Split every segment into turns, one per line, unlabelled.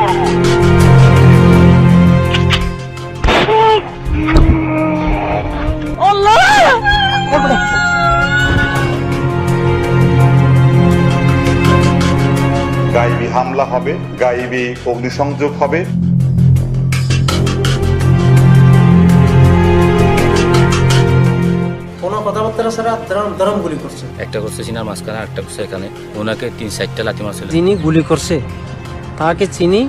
করব।
গায়েবী হামলা হবে, গায়েবী অগ্নিসংযোগ হবে।
কোনো কথাবার্তা ছাড়া ধরম গুলি করছে।
একটা করছে সিনার মাঝখানে, একটা করছে এখানে। ওনাকে 3-4টা লাথি মারছিল।
যিনি গুলি করছে তাকে চিনি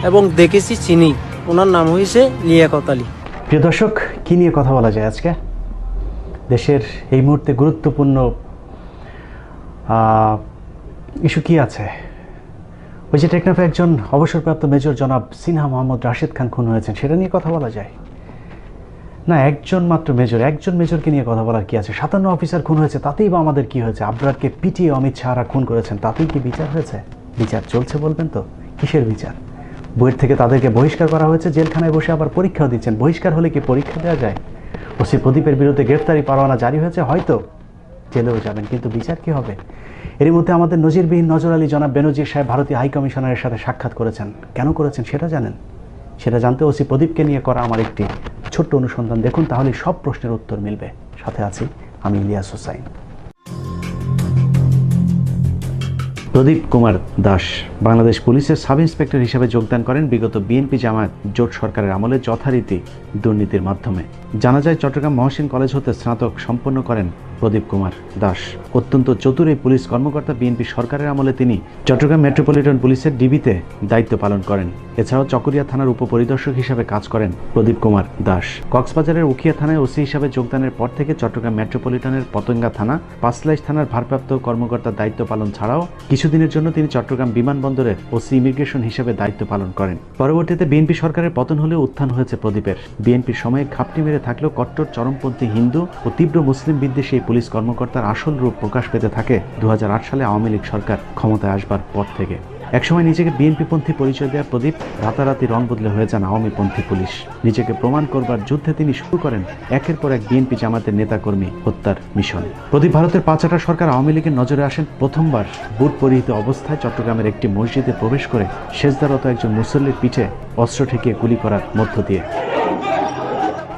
এবং দেখেছি চিনি। ওনার নাম হয়েছে লিয়াকত আলী।
প্রিয় দর্শক, কী নিয়ে কথা বলা যায় আজকে? দেশের এই মুহূর্তে গুরুত্বপূর্ণ ইস্যু কি আছে? ওই যে টেকনাফে একজন অবসরপ্রাপ্ত মেজর জনাব সিনহা মোহাম্মদ রাশেদ খান খুন হয়েছেন, সেটা নিয়ে কথা বলা যায় না? একজন মেজরকে নিয়ে কথা বলার কি আছে? 57 অফিসার খুন হয়েছে, তাতেই বা আমাদের কি হয়েছে? আবরারকে পিটিয়ে অমিত শাহরা খুন করেছেন, তাতেই কি বিচার হয়েছে? বিচার চলছে বলবেন তো? কিসের বিচার? বইয়ের থেকে তাদেরকে বহিষ্কার করা হয়েছে, জেলখানায় বসে আবার পরীক্ষাও দিচ্ছেন। বহিষ্কার হলে কি পরীক্ষা দেওয়া যায়? ওসি প্রদীপের বিরুদ্ধে গ্রেফতারি পরোয়ানা জারি হয়েছে, হয়তো জেলেও যাবেন, কিন্তু বিচার কি হবে? এর মধ্যে আমাদের নজিরবিহীন নজর আলী জনাব বেনজির সাহেব ভারতীয় হাইকমিশনারের সাথে সাক্ষাৎ করেছেন। কেন করেছেন সেটা জানেন? সেটা জানতে ওসি প্রদীপকে নিয়ে করা আমার একটি ছোট্ট অনুসন্ধান দেখুন, তাহলে সব প্রশ্নের উত্তর মিলবে। সাথে আছি আমি ইলিয়াস হোসাইন। প্রদীপ কুমার দাস বাংলাদেশ পুলিশের সাব ইন্সপেক্টর হিসেবে যোগদান করেন বিগত বিএনপি জামায়াত জোট সরকারের আমলে যথারীতি দুর্নীতির মাধ্যমে। জানা যায় চট্টগ্রাম মহসিন কলেজ হতে স্নাতক সম্পন্ন করেন প্রদীপ কুমার দাস। অত্যন্ত চতুর এই পুলিশ কর্মকর্তা বিএনপি সরকারের আমলে তিনি চট্টগ্রাম মেট্রোপলিটন পুলিশের ডিবিতে দায়িত্ব পালন করেন। এছাড়াও চকরিয়া থানার উপপরিদর্শক হিসেবে কাজ করেন প্রদীপ কুমার দাস। কক্সবাজারের উখিয়া থানায় ওসি হিসাবে যোগদানের পর থেকে চট্টগ্রাম মেট্রোপলিটনের পতেঙ্গা থানা, পাঁচলাইশ থানার ভারপ্রাপ্ত কর্মকর্তার দায়িত্ব পালন ছাড়াও কিছুদিনের জন্য তিনি চট্টগ্রাম বিমানবন্দরের ওসি ইমিগ্রেশন হিসেবে দায়িত্ব পালন করেন। পরবর্তীতে বিএনপি সরকারের পতন হলেও উত্থান হয়েছে প্রদীপের। বিএনপির সময়ে খাপটি মেরে থাকলেও কট্টর চরমপন্থী হিন্দু ও তীব্র মুসলিম বিদ্বেষী এই পুলিশ কর্মকর্তার আসল রূপ প্রকাশ পেতে থাকে 2008 সালে আওয়ামী লীগ সরকার ক্ষমতায় আসবার পর থেকে। একসময় নিজেকে বিএনপিপন্থী পরিচয় দেওয়া প্রদীপ রাতারাতি রং বদলে হয়ে যান আওয়ামীপন্থী পুলিশ। নিজেকে প্রমাণ করবার যুদ্ধে তিনি শুরু করেন একের পর এক বিএনপি জামাতের নেতাকর্মী হত্যার মিশন। প্রদীপ ভারতের পাঁচআটা সরকার আওয়ামী লীগের নজরে আসেন প্রথমবার বুট পরিহিত অবস্থায় চট্টগ্রামের একটি মসজিদে প্রবেশ করে সেজদারত একজন মুসল্লির পিঠে অস্ত্র ঠেকিয়ে গুলি করার মধ্য দিয়ে।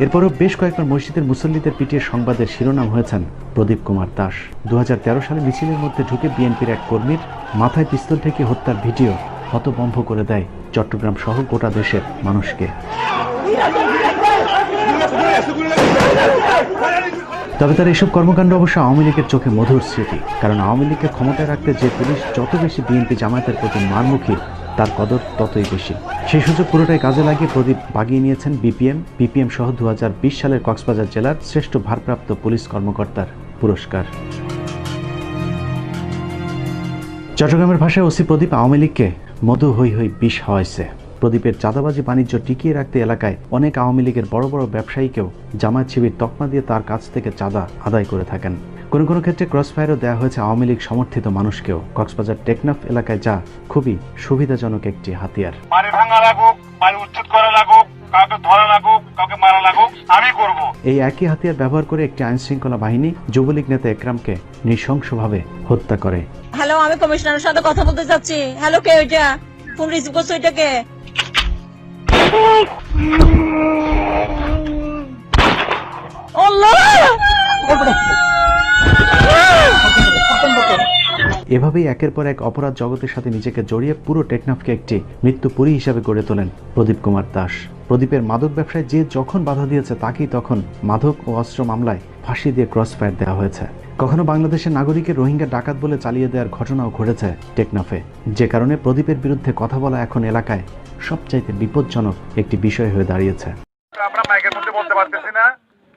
এরপরও বেশ কয়েকবার মসজিদের মুসল্লিদের পিটিয়ে সংবাদের শিরোনাম হয়েছেন প্রদীপ কুমার দাস। 2013 সালে মিছিলের মধ্যে ঢুকে বিএনপির এক কর্মীর মাথায় পিস্তল থেকে হত্যার ভিডিও হতভম্ব করে দেয় চট্টগ্রাম সহ গোটা দেশের মানুষকে। তবে তার এসব কর্মকাণ্ড অবশ্য আওয়ামী লীগের চোখে মধুর স্মৃতি, কারণ আওয়ামী লীগকে ক্ষমতায় রাখতে যে পুলিশ যত বেশি বিএনপি জামায়াতের প্রতি মারমুখী, তার কদর ততই বেশি। সেই সুযোগ পুরোটাই কাজে লাগিয়ে প্রদীপ বাগিয়ে নিয়েছেন বিপিএম সহ 2020 সালের কক্সবাজার জেলার শ্রেষ্ঠ ভারপ্রাপ্ত পুলিশ কর্মকর্তার পুরস্কার। চট্টগ্রামের ভাষায় ওসি প্রদীপ আওয়ামী লীগকে মধু হই হই বিষ হাওয়াইছে। প্রদীপের চাঁদাবাজি বাণিজ্য টিকিয়ে রাখতে এলাকায় অনেক আওয়ামী লীগের বড় বড় ব্যবসায়ীকেও জামায়াত শিবির তকমা দিয়ে তার কাছ থেকে চাঁদা আদায় করে থাকেন। কোনো কোনো ক্ষেত্রে ক্রসফায়ারও দেওয়া হয়েছে আওয়ামী লীগ সমর্থিত মানুষকেও। কক্সবাজার টেকনাফ এলাকায় যা খুবই সুবিধাজনক একটি হাতিয়ার।
বাড়ি ভাঙা লাগুক, বাড়ি উচ্ছেদ করা লাগুক, কাউকে ধরা লাগুক, কাউকে মারা লাগুক, আমি করব।
এই একই হাতিয়ার ব্যবহার করে একটি আইনশৃঙ্খলা বাহিনী যুবলীগ নেতা একরামকে নৃশংসভাবে হত্যা করে।
হ্যালো, আমি কমিশনারের সাথে কথা বলতে চাচ্ছি। হ্যালো, কে ওইটা? ফোন রিসিভ করছো? এটা কে?
এভাবেই একের পর এক অপরাধ জগতের সাথে নিজেকে জড়িয়ে পুরো টেকনাফকে একটি মৃত্যুপুরী হিসাবে গড়ে তোলেন প্রদীপ কুমার দাস। প্রদীপের মাদক ব্যবসায় যে যখন বাধা দিয়েছে তাকেই তখন মাদক ও অস্ত্র মামলায় ফাঁসি দিয়ে ক্রসফায়ার দেওয়া হয়েছে। কখনো বাংলাদেশের নাগরিকের রোহিঙ্গা ডাকাত বলে চালিয়ে দেওয়ার ঘটনাও ঘটেছে টেকনাফে, যে কারণে প্রদীপের বিরুদ্ধে কথা বলা এখন এলাকায় সবচাইতে বিপজ্জনক একটি বিষয় হয়ে দাঁড়িয়েছে।
আমরা মাইকের মধ্যে বলতে পারতেছি না,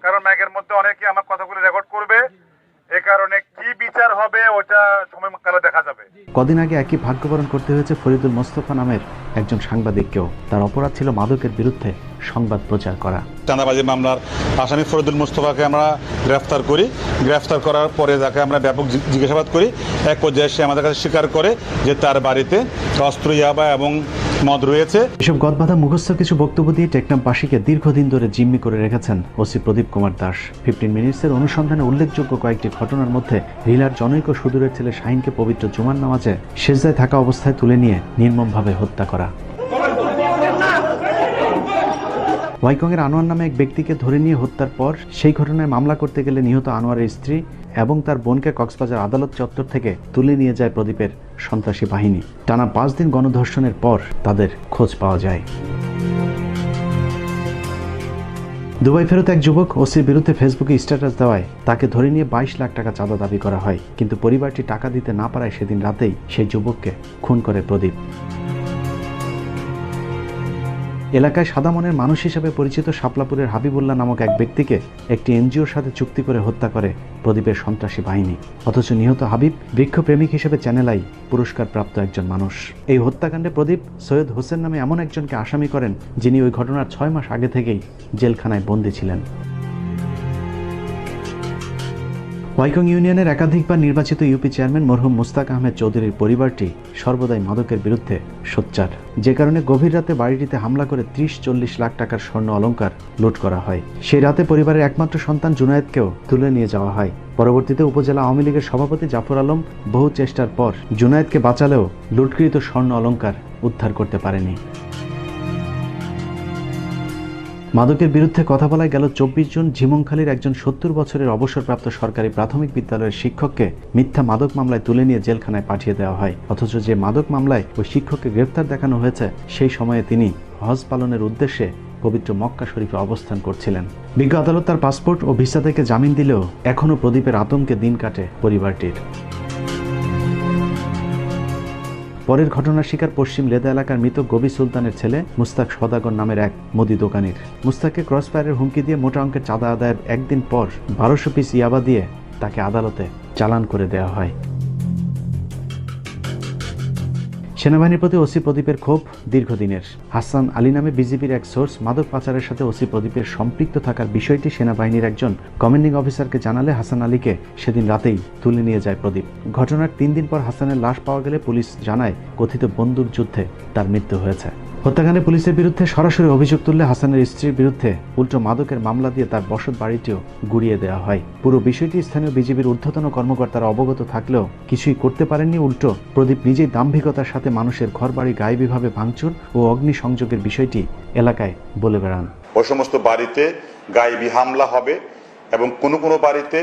কারণ মাইকের মধ্যে অনেকে আমার কথাগুলো রেকর্ড করবে। এই কারণে কি বিচার হবে ওটা সময়কালে দেখা যাবে।
কদিন আগে একই ভাগ্যবরণ করতে হয়েছে ফরিদুল মোস্তফা নামের একজন সাংবাদিককেও। তার অপরাধ ছিল মাদকের বিরুদ্ধে সংবাদ প্রচার করা।
চাঁদাবাজি মামলার আসামি ফরিদুল মোস্তফাকে আমরা গ্রেফতার করি। গ্রেফতার করার পরে তাকে আমরা ব্যাপক জিজ্ঞাসাবাদ করি। এক পর্যায়ে সে আমাদের কাছে স্বীকার করে যে তার বাড়িতে অস্ত্র, ইয়াবা এবং মদ রয়েছে।
এসব গদবাধা মুখস্থ কিছু বক্তব্য দিয়ে টেকনাফবাসীকে দীর্ঘদিন ধরে জিম্মি করে রেখেছেন ওসি প্রদীপ কুমার দাস। 15 মিনিটসের অনুসন্ধানে উল্লেখযোগ্য কয়েকটি ঘটনার মধ্যে রিলার জনৈক সুদূরের ছেলে শাহিনকে পবিত্র জুমার নামাজে সেজদায় থাকা অবস্থায় তুলে নিয়ে নির্মমভাবে হত্যা করা, ওয়াইকংয়ের আনোয়ার নামে এক ব্যক্তিকে ধরে নিয়ে হত্যার পর সেই ঘটনায় মামলা করতে গেলে নিহত আনোয়ারের স্ত্রী এবং তার বোনকে কক্সবাজার আদালত চত্বর থেকে তুলে নিয়ে যায় প্রদীপের সন্ত্রাসী বাহিনী। টানা 5 দিন গণধর্ষণের পর তাদের খোঁজ পাওয়া যায়। দুবাই ফেরত এক যুবক ওসির বিরুদ্ধে ফেসবুকে স্ট্যাটাস দেওয়ায় তাকে ধরে নিয়ে 22 লাখ টাকা চাঁদা দাবি করা হয়, কিন্তু পরিবারটি টাকা দিতে না পারায় সেদিন রাতেই সেই যুবককে খুন করে প্রদীপ। এলাকায় সাদা মনের মানুষ হিসেবে পরিচিত শাপলাপুরের হাবিবুল্লাহ নামক এক ব্যক্তিকে একটি এনজিওর সাথে চুক্তি করে হত্যা করে প্রদীপের সন্ত্রাসী বাহিনী। অথচ নিহত হাবিব বৃক্ষপ্রেমিক হিসেবে চ্যানেল আই পুরস্কারপ্রাপ্ত একজন মানুষ। এই হত্যাকাণ্ডে প্রদীপ সৈয়দ হোসেন নামে এমন একজনকে আসামি করেন যিনি ওই ঘটনার 6 মাস আগে থেকেই জেলখানায় বন্দী ছিলেন। ওয়াইকং ইউনিয়নের একাধিকবার নির্বাচিত ইউপি চেয়ারম্যান মরহুম মুস্তাক আহমেদ চৌধুরীর পরিবারটি সর্বদাই মাদকের বিরুদ্ধে সোচ্চার, যে কারণে গভীর রাতে বাড়িটিতে হামলা করে 30-40 লাখ টাকার স্বর্ণ অলংকার লুট করা হয়। সেই রাতে পরিবারের একমাত্র সন্তান জুনায়েদকেও তুলে নিয়ে যাওয়া হয়। পরবর্তীতে উপজেলা আওয়ামী লীগের সভাপতি জাফর আলম বহু চেষ্টার পর জুনায়েদকে বাঁচালেও লুটকৃত স্বর্ণ অলংকার উদ্ধার করতে পারেনি। মাদকের বিরুদ্ধে কথা বলায় গেল 24 জুন ঝিমংখালীর একজন 70 বছরের অবসরপ্রাপ্ত সরকারি প্রাথমিক বিদ্যালয়ের শিক্ষককে মিথ্যা মাদক মামলায় তুলে নিয়ে জেলখানায় পাঠিয়ে দেওয়া হয়। অথচ যে মাদক মামলায় ওই শিক্ষককে গ্রেফতার দেখানো হয়েছে সেই সময়ে তিনি হজ পালনের উদ্দেশ্যে পবিত্র মক্কা শরীফে অবস্থান করছিলেন। বিজ্ঞ আদালত তার পাসপোর্ট ও ভিসা থেকে জামিন দিলেও এখনও প্রদীপের আতঙ্কে দিন কাটে পরিবারটির। পরের ঘটনার শিকার পশ্চিম লেদা এলাকার মৃত গবি সুলতানের ছেলে মুস্তাক সদাগর নামের এক মুদি দোকানির। মুস্তাককে ক্রসফায়ারের হুমকি দিয়ে মোটা অঙ্কের চাঁদা আদায়ের একদিন পর 1200 পিস ইয়াবা দিয়ে তাকে আদালতে চালান করে দেওয়া হয়। সেনাবাহিনীর প্রতি ওসি প্রদীপের ক্ষোভ দীর্ঘদিনের। হাসান আলী নামে বিজিবির এক সোর্স মাদক পাচারের সাথে ওসি প্রদীপের সম্পৃক্ত থাকার বিষয়টি সেনাবাহিনীর একজন কমান্ডিং অফিসারকে জানালে হাসান আলীকে সেদিন রাতেই তুলে নিয়ে যায় প্রদীপ। ঘটনার 3 দিন পর হাসানের লাশ পাওয়া গেলে পুলিশ জানায় কথিত বন্দুক যুদ্ধে তার মৃত্যু হয়েছে। হত্যাকাণ্ডে পুলিশের বিরুদ্ধে সরাসরি অভিযোগ তুললে হাসানের স্ত্রীর বিরুদ্ধে উল্টো মাদকের মামলা দিয়ে তার বসত বাড়িটিও গুড়িয়ে দেওয়া হয়। পুরো বিষয়টি স্থানীয় বিজিবির ঊর্ধ্বতন কর্মকর্তারা অবগত থাকলেও কিছুই করতে পারেননি। উল্টো প্রদীপ নিজেই দাম্ভিকতার সাথে মানুষের ঘরবাড়ি গায়েবীভাবে ভাঙচুর ও অগ্নিসংযোগের বিষয়টি এলাকায় বলে বেড়ান।
ওই সমস্ত বাড়িতে গায়েবী হামলা হবে এবং কোনো কোনো বাড়িতে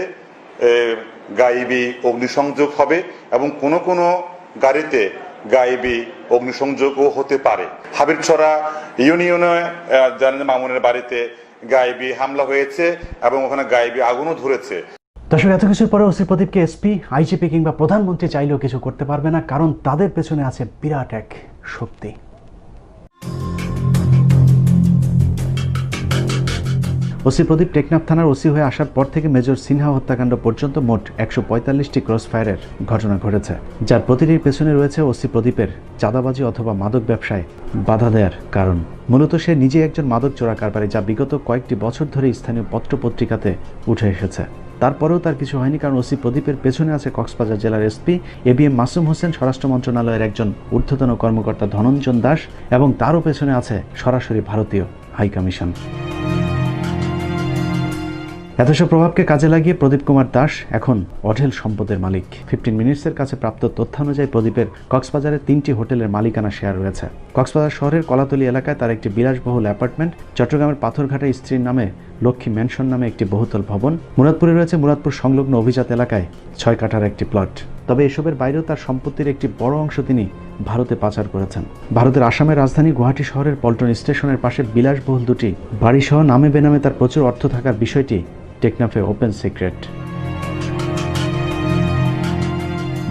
গায়েবী অগ্নিসংযোগ হবে এবং কোনো কোনো গাড়িতে গায়েবী অগ্নিসংযোগও হতে পারে। হাবিবছড়া ইউনিয়নে জানেন মামুনের বাড়িতে গায়েবী হামলা হয়েছে এবং ওখানে গায়েবী আগুনও ধরেছে।
দর্শক, এত কিছুর পরে ওসি প্রদীপকে এসপি, আইজিপি কিংবা প্রধানমন্ত্রী চাইলেও কিছু করতে পারবে না, কারণ তাদের পেছনে আছে বিরাট এক শক্তি। ওসি প্রদীপ টেকনাফ থানার ওসি হয়ে আসার পর থেকে মেজর সিনহা হত্যাকাণ্ড পর্যন্ত মোট 145টি ক্রসফায়ারের ঘটনা ঘটেছে, যার প্রতিটির পেছনে রয়েছে ওসি প্রদীপের চাঁদাবাজি অথবা মাদক ব্যবসায় বাধা দেওয়ার কারণ। মূলত সে নিজে একজন মাদক চোরা কারবারি, যা বিগত কয়েকটি বছর ধরে স্থানীয় পত্রপত্রিকাতে উঠে এসেছে। তারপরেও তার কিছু হয়নি, কারণ ওসি প্রদীপের পেছনে আছে কক্সবাজার জেলার এসপি এবিএম মাসুম হোসেন, স্বরাষ্ট্র মন্ত্রণালয়ের একজন ঊর্ধ্বতন কর্মকর্তা ধনঞ্জন দাস, এবং তারও পেছনে আছে সরাসরি ভারতীয় হাইকমিশন। এত সব প্রভাবকে কাজে লাগিয়ে প্রদীপ কুমার দাস এখন অঢেল সম্পদের মালিক। 15 মিনিটসের কাছে প্রাপ্ত তথ্যানুযায়ী প্রদীপের কক্সবাজারে 3টি হোটেলের মালিকানা শেয়ার রয়েছে। কক্সবাজার শহরের কলাতলি এলাকায় তার একটি বিলাসবহুল অ্যাপার্টমেন্ট, চট্টগ্রামের পাথরঘাটে স্ত্রীর নামে লক্ষ্মী ম্যানশন নামে একটি বহুতল ভবন, মুরাদপুরে রয়েছে মুরাদপুর সংলগ্ন অভিজাত এলাকায় 6 কাঠার একটি প্লট। তবে এসবের বাইরেও তার সম্পত্তির একটি বড় অংশ তিনি ভারতে পাচার করেছেন। ভারতের আসামের রাজধানী গুয়াহাটি শহরের পল্টন স্টেশনের পাশে বিলাসবহুল 2টি বাড়িসহ নামে বেনামে তার প্রচুর অর্থ থাকার বিষয়টি টেকনাফে ওপেন সিক্রেট।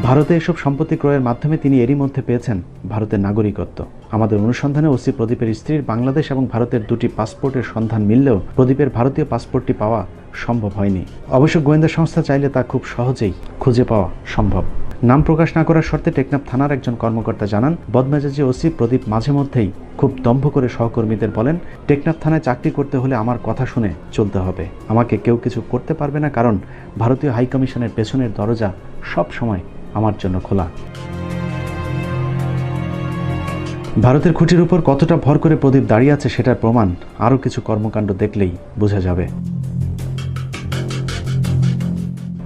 ভারতে এসব সম্পত্তি ক্রয়ের মাধ্যমে তিনি এরই মধ্যে পেয়েছেন ভারতের নাগরিকত্ব। আমাদের অনুসন্ধানে ওসি প্রদীপের স্ত্রীর বাংলাদেশ এবং ভারতের 2টি পাসপোর্টের সন্ধান মিললেও প্রদীপের ভারতীয় পাসপোর্টটি পাওয়া সম্ভব হয়নি। অবশ্য গোয়েন্দা সংস্থা চাইলে তা খুব সহজেই খুঁজে পাওয়া সম্ভব। নাম প্রকাশ না করার শর্তে টেকনাফ থানার একজন কর্মকর্তা জানান, বদমেজাজি ওসি প্রদীপ মাঝে মধ্যেই খুব দম্ভ করে সহকর্মীদের বলেন, টেকনাফ থানায় চাকরি করতে হলে আমার কথা শুনে চলতে হবে। আমাকে কেউ কিছু করতে পারবে না, কারণ ভারতীয় হাইকমিশনের পেছনের দরজা সব সময় আমার জন্য খোলা। ভারতের খুঁটির উপর কতটা ভর করে প্রদীপ দাঁড়িয়ে আছে সেটার প্রমাণ আরও কিছু কর্মকাণ্ড দেখলেই বোঝা যাবে।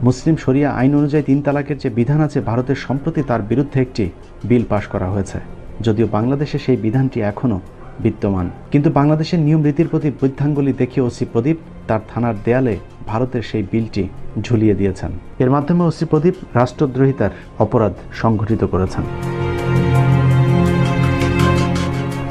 মুসলিম শরিয়া আইন অনুযায়ী 3 তালাকের যে বিধান আছে, ভারতের সম্প্রতি তার বিরুদ্ধে একটি বিল পাশ করা হয়েছে। যদিও বাংলাদেশে সেই বিধানটি এখনও বিদ্যমান। কিন্তু বাংলাদেশের নিয়ম রীতির প্রতি বৃদ্ধাঙ্গুলি দেখিয়ে ওসি প্রদীপ তার থানার দেয়ালে ভারতের সেই বিলটি ঝুলিয়ে দিয়েছেন। এর মাধ্যমে ওসি প্রদীপ রাষ্ট্রদ্রোহিতার অপরাধ সংঘটিত করেছেন।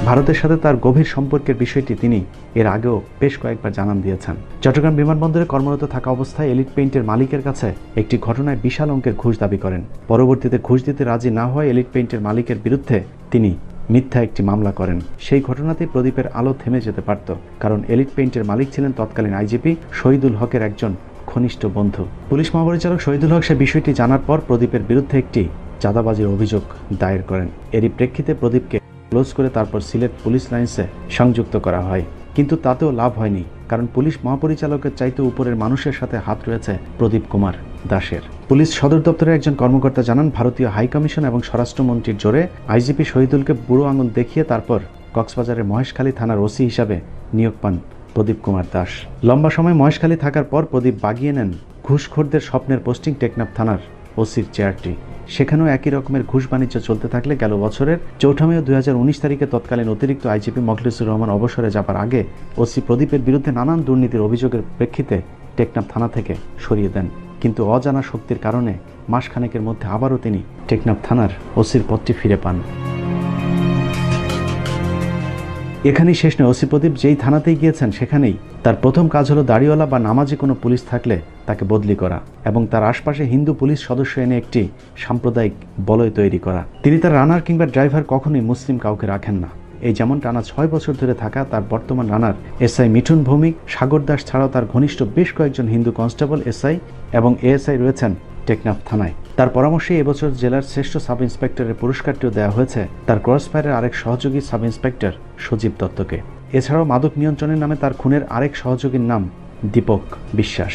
ভারতের সাথে তার গভীর সম্পর্কের বিষয়টি তিনি এর আগেও বেশ কয়েকবার জানান দিয়েছেন। চট্টগ্রাম বিমানবন্দরে কর্মরত থাকা অবস্থায় এলিট পেইন্টের মালিকের কাছে একটি ঘটনায় বিশাল অঙ্কের ঘুষ দাবি করেন। পরবর্তীতে ঘুষ দিতে রাজি না হওয়ায় এলিট পেইন্টের মালিকের বিরুদ্ধে তিনি মিথ্যা একটি মামলা করেন। সেই ঘটনাতেই প্রদীপের আলো থেমে যেতে পারত, কারণ এলিট পেইন্টের মালিক ছিলেন তৎকালীন আইজিপি শহীদুল হকের একজন ঘনিষ্ঠ বন্ধু। পুলিশ মহাপরিচালক শহীদুল হক সে বিষয়টি জানার পর প্রদীপের বিরুদ্ধে একটি চাঁদাবাজির অভিযোগ দায়ের করেন। এরই প্রেক্ষিতে প্রদীপকে ক্লোজ করে তারপর সিলেট পুলিশ লাইন্সে সংযুক্ত করা হয়। কিন্তু তাতেও লাভ হয়নি, কারণ পুলিশ মহাপরিচালকের চাইতে উপরের মানুষের সাথে হাত রয়েছে প্রদীপ কুমার দাসের। পুলিশ সদর দপ্তরের একজন কর্মকর্তা জানান, ভারতীয় হাইকমিশন এবং স্বরাষ্ট্রমন্ত্রীর জোরে আইজিপি শহীদুলকে বুড়ো আঙুল দেখিয়ে তারপর কক্সবাজারের মহেশখালী থানার ওসি হিসাবে নিয়োগ পান প্রদীপ কুমার দাস। লম্বা সময় মহেশখালী থাকার পর প্রদীপ বাগিয়ে নেন ঘুষখোরদের স্বপ্নের পোস্টিং টেকনাফ থানার ওসির চেয়ারটি। সেখানেও একই রকমের ঘুষ বাণিজ্য চলতে থাকলে গেল বছরের 4 মে 2019 তারিখে তৎকালীন অতিরিক্ত আইজিপি মখলিসুর রহমান অবসরে যাবার আগে ওসি প্রদীপের বিরুদ্ধে নানান দুর্নীতির অভিযোগের প্রেক্ষিতে টেকনাফ থানা থেকে সরিয়ে দেন। কিন্তু অজানা শক্তির কারণে মাসখানেকের মধ্যে আবারও তিনি টেকনাফ থানার ওসির পদটি ফিরে পান। এখানেই শেষ নয়, ওসি প্রদীপ যেই থানাতেই গিয়েছেন সেখানেই তার প্রথম কাজ হলো দাড়িওয়ালা বা নামাজি কোনো পুলিশ থাকলে তাকে বদলি করা এবং তার আশপাশে হিন্দু পুলিশ সদস্য এনে একটি সাম্প্রদায়িক বলয় তৈরি করা। তিনি তার রানার কিংবা ড্রাইভার কখনোই মুসলিম কাউকে রাখেন না। এই যেমন টানা 6 বছর ধরে থাকা তার বর্তমান রানার এসআই মিঠুন ভৌমিক, সাগর দাস ছাড়াও তার ঘনিষ্ঠ বেশ কয়েকজন হিন্দু কনস্টেবল, এসআই এবং এএসআই রয়েছেন টেকনাফ থানায়। তার পরামর্শে এবছর জেলার শ্রেষ্ঠ সাব ইন্সপেক্টরের পুরস্কারটিও দেওয়া হয়েছে তার ক্রসফায়ারের আরেক সহযোগী সাব ইন্সপেক্টর সজীব দত্তকে। এছাড়াও মাদক নিয়ন্ত্রণের নামে তার খুনের আরেক সহযোগীর নাম দীপক বিশ্বাস।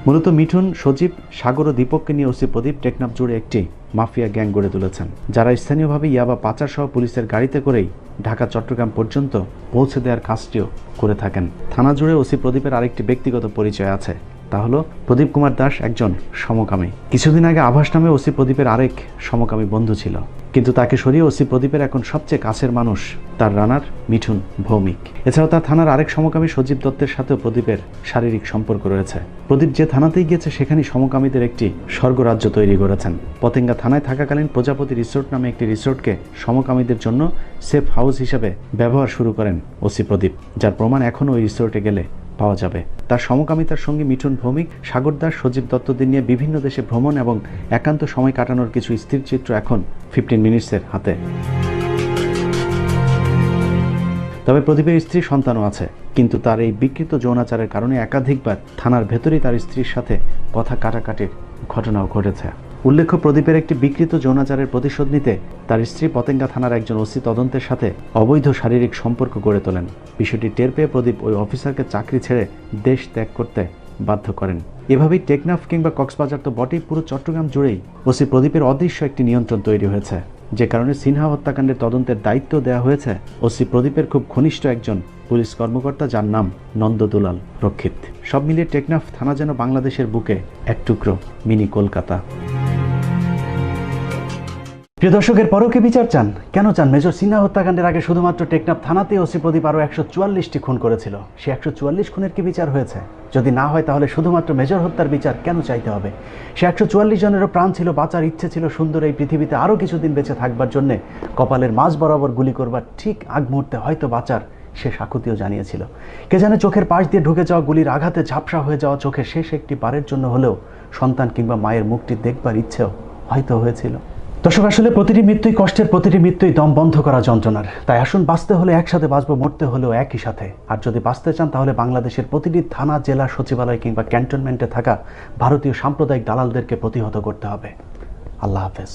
মূলত মিঠুন, সজীব, সাগর ও দীপককে নিয়ে ওসি প্রদীপ টেকনাফ জুড়ে একটি মাফিয়া গ্যাং গড়ে তুলেছেন, যারা স্থানীয়ভাবে ইয়াবা পাচার সহ পুলিশের গাড়িতে করেই ঢাকা চট্টগ্রাম পর্যন্ত পৌঁছে দেওয়ার কাজটিও করে থাকেন। থানা জুড়ে ওসি প্রদীপের আরেকটি ব্যক্তিগত পরিচয় আছে, তা হলো প্রদীপ কুমার দাস একজন সমকামী। কিছুদিন আগে আভাস নামে ওসি প্রদীপের আরেক সমকামী বন্ধু ছিল, কিন্তু তাকে সরিয়ে ওসি প্রদীপের এখন সবচেয়ে কাছের মানুষ তার রানার মিঠুন ভৌমিক। এছাড়াও তার থানার আরেক সমকামী সজীব দত্তের সাথেও প্রদীপের শারীরিক সম্পর্ক রয়েছে। প্রদীপ যে থানাতেই গিয়েছে সেখানেই সমকামীদের একটি স্বর্গরাজ্য তৈরি করেছেন। পতেঙ্গা থানায় থাকাকালীন প্রজাপতি রিসোর্ট নামে একটি রিসোর্টকে সমকামীদের জন্য সেফ হাউস হিসাবে ব্যবহার শুরু করেন ওসি প্রদীপ, যার প্রমাণ এখনও ওই রিসোর্টে গেলে পাওয়া যাবে। তার সমকামিতার সঙ্গে মিঠুন ভৌমিক, সাগর দাস, সজীব দত্তদের নিয়ে বিভিন্ন দেশে ভ্রমণ এবং একান্ত সময় কাটানোর কিছু স্থির চিত্র এখন 15 মিনিটসের হাতে। তবে প্রদীপের স্ত্রী সন্তানও আছে, কিন্তু তার এই বিকৃত যৌনাচারের কারণে একাধিকবার থানার ভেতরেই তার স্ত্রীর সাথে কথা কাটাকাটির ঘটনাও ঘটেছে। উল্লেখ্য, প্রদীপের একটি বিকৃত যৌনাচারের প্রতিশোধ নিতে তার স্ত্রী পতেঙ্গা থানার একজন ওসি তদন্তের সাথে অবৈধ শারীরিক সম্পর্ক গড়ে তোলেন। বিষয়টি টের পেয়ে প্রদীপ ওই অফিসারকে চাকরি ছেড়ে দেশ ত্যাগ করতে বাধ্য করেন। এভাবেই টেকনাফ কিংবা কক্সবাজার তো বটেই, পুরো চট্টগ্রাম জুড়েই ওসি প্রদীপের অদৃশ্য একটি নিয়ন্ত্রণ তৈরি হয়েছে, যে কারণে সিনহা হত্যাকাণ্ডের তদন্তের দায়িত্ব দেওয়া হয়েছে ওসি প্রদীপের খুব ঘনিষ্ঠ একজন পুলিশ কর্মকর্তা, যার নাম নন্দদুলাল রক্ষিত। সব মিলিয়ে টেকনাফ থানা যেন বাংলাদেশের বুকে এক টুকরো মিনি কলকাতা। প্রিয় দর্শকের পরকে বিচার চান? কেন চান? মেজর সিনহা হত্যাকাণ্ডের আগে শুধুমাত্র টেকনাফ থানাতে ওসি প্রদীপ আরও 144টি খুন করেছিল। সে 144 খুনের কি বিচার হয়েছে? যদি না হয় তাহলে শুধুমাত্র মেজর হত্যার বিচার কেন চাইতে হবে? সে 144 জনেরও প্রাণ ছিল, বাঁচার ইচ্ছে ছিল, সুন্দর এই পৃথিবীতে আরও কিছুদিন বেঁচে থাকবার জন্যে কপালের মাঝ বরাবর গুলি করবার ঠিক আগ মুহূর্তে হয়তো বাঁচার সে সাকুতিও জানিয়েছিল। কে জানে চোখের পাশ দিয়ে ঢুকে যাওয়া গুলির আঘাতে ঝাপসা হয়ে যাওয়া চোখে শেষ একটি বারের জন্য হলেও সন্তান কিংবা মায়ের মুখটি দেখবার ইচ্ছেও হয়তো হয়েছিল। দর্শক, আসলে প্রতিটি মৃত্যুই কষ্টের, প্রতিটি মৃত্যুই দম বন্ধ করা যন্ত্রণার। তাই আসুন, বাঁচতে হলে একসাথে বাঁচবো, মরতে হলেও একই সাথে। আর যদি বাঁচতে চান তাহলে বাংলাদেশের প্রতিটি থানা, জেলা, সচিবালয় কিংবা ক্যান্টনমেন্টে থাকা ভারতীয় সাম্প্রদায়িক দালালদেরকে প্রতিহত করতে হবে। আল্লাহ হাফেজ।